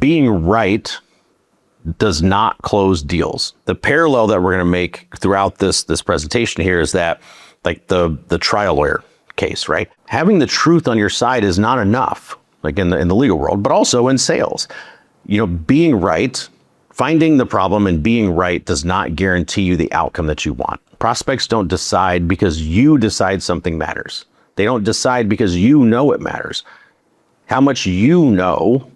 being right does not close deals. The parallel that we're going to make throughout this presentation here is that, like the trial lawyer case, right? Having the truth on your side is not enough, like in the legal world, but also in sales. Being right, finding the problem and being right does not guarantee you the outcome that you want. Prospects don't decide because you decide something matters. They don't decide because you know it matters. How much you know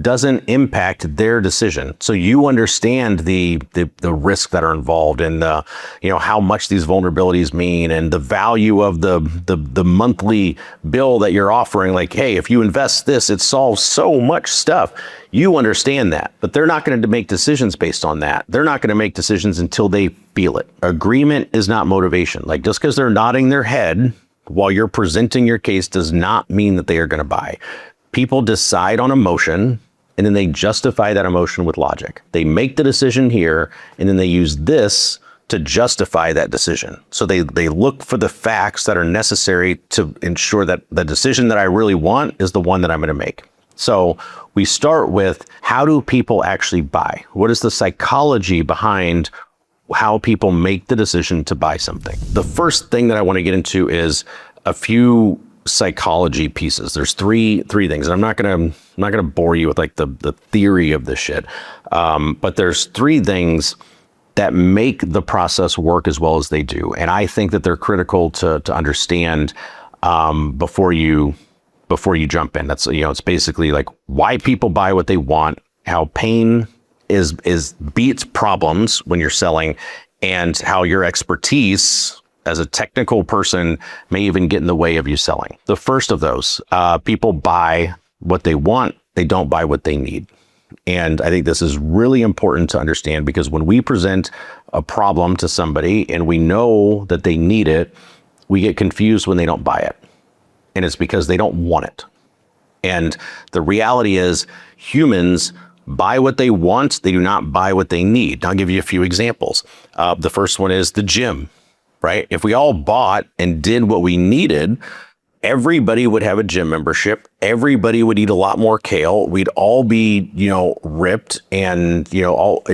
doesn't impact their decision. So you understand the risk that are involved and how much these vulnerabilities mean and the value of the monthly bill that you're offering. Like, hey, if you invest this, it solves so much stuff. You understand that, but they're not going to make decisions based on that. They're not going to make decisions until they feel it. Agreement is not motivation. Like, just because they're nodding their head while you're presenting your case does not mean that they are going to buy. People decide on emotion, and then they justify that emotion with logic. They make the decision here, and then they use this to justify that decision. So they look for the facts that are necessary to ensure that the decision that I really want is the one that I'm going to make. So we start with, how do people actually buy? What is the psychology behind how people make the decision to buy something? The first thing that I want to get into is a few psychology pieces. There's three things, and I'm not gonna bore you with like the theory of this shit. But there's three things that make the process work as well as they do, and I think that they're critical to understand before you jump in. That's it's basically like why people buy what they want, how pain is beats problems when you're selling, and how your expertise as a technical person may even get in the way of you selling. The first of those, people buy what they want, they don't buy what they need. And I think this is really important to understand, because when we present a problem to somebody and we know that they need it, we get confused when they don't buy it. And it's because they don't want it. And the reality is, humans buy what they want, they do not buy what they need. I'll give you a few examples. The first one is the gym. Right? If we all bought and did what we needed, everybody would have a gym membership. Everybody would eat a lot more kale. We'd all be, ripped and, all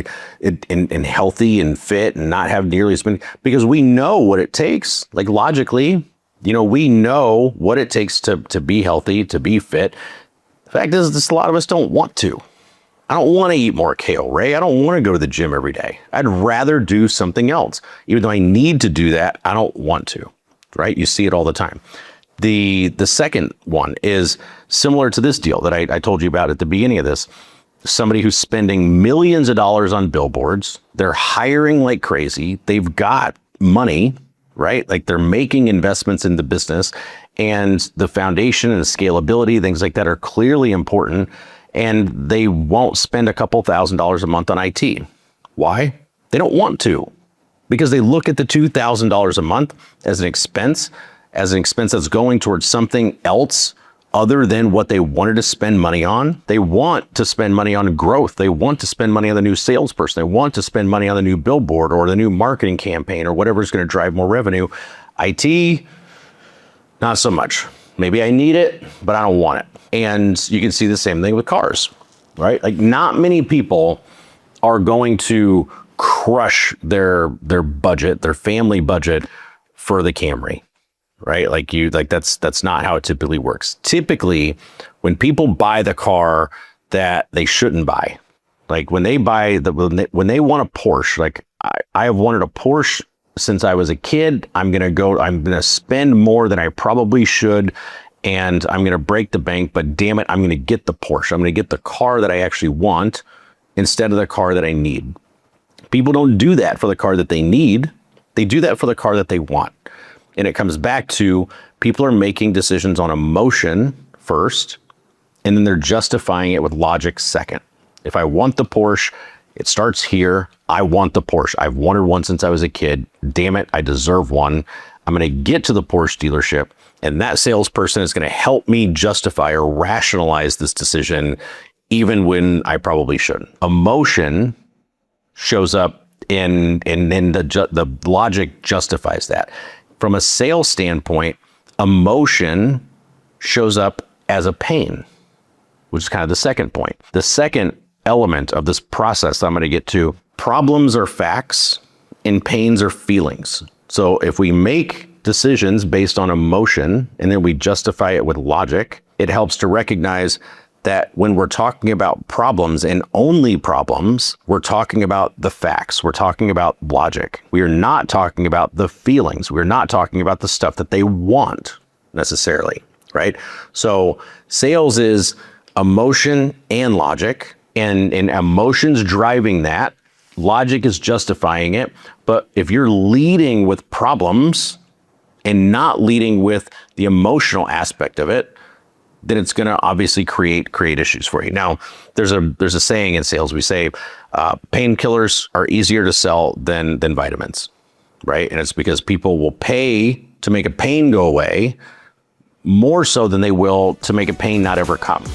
and healthy and fit and not have nearly as many, because we know what it takes. Like, logically, we know what it takes to be healthy, to be fit. The fact is, just a lot of us don't want to. I don't want to eat more kale, Ray. I don't want to go to the gym every day. I'd rather do something else. Even though I need to do that, I don't want to, right? You see it all the time. The second one is similar to this deal that I told you about at the beginning of this. Somebody who's spending millions of dollars on billboards. They're hiring like crazy. They've got money, right? Like, they're making investments in the business, and the foundation and the scalability, things like that, are clearly important. And they won't spend a couple $1,000s a month on IT. Why? They don't want to, because they look at the $2,000 a month as an expense that's going towards something else other than what they wanted to spend money on. They want to spend money on growth. They want to spend money on the new salesperson. They want to spend money on the new billboard or the new marketing campaign or whatever's going to drive more revenue. IT, not so much. Maybe I need it, but I don't want it. And you can see the same thing with cars, right? Like, not many people are going to crush their budget, their family budget, for the Camry, right? That's not how it typically works. Typically, when people buy the car that they shouldn't buy, like when they want a Porsche, like I have wanted a Porsche since I was a kid. I'm going to spend more than I probably should, and I'm going to break the bank, but damn it, I'm going to get the Porsche. I'm going to get the car that I actually want instead of the car that I need. People don't do that for the car that they need. They do that for the car that they want. And it comes back to, people are making decisions on emotion first, and then they're justifying it with logic second. If I want the Porsche, it starts here. I want the Porsche. I've wanted one since I was a kid. Damn it, I deserve one. I'm going to get to the Porsche dealership, and that salesperson is going to help me justify or rationalize this decision, even when I probably shouldn't. Emotion shows up and then the logic justifies that. From a sales standpoint, emotion shows up as a pain. which is kind of the second point. The second element of this process I'm going to get to, problems are facts and pains are feelings. So if we make decisions based on emotion and then we justify it with logic, it helps to recognize that when we're talking about problems and only problems, we're talking about the facts. We're talking about logic. We are not talking about the feelings. We're not talking about the stuff that they want necessarily, right? So sales is emotion and logic, and emotions driving that. Logic is justifying it. But if you're leading with problems and not leading with the emotional aspect of it, then it's going to obviously create issues for you. Now, there's a saying in sales. We say painkillers are easier to sell than vitamins, right? And it's because people will pay to make a pain go away more so than they will to make a pain not ever come.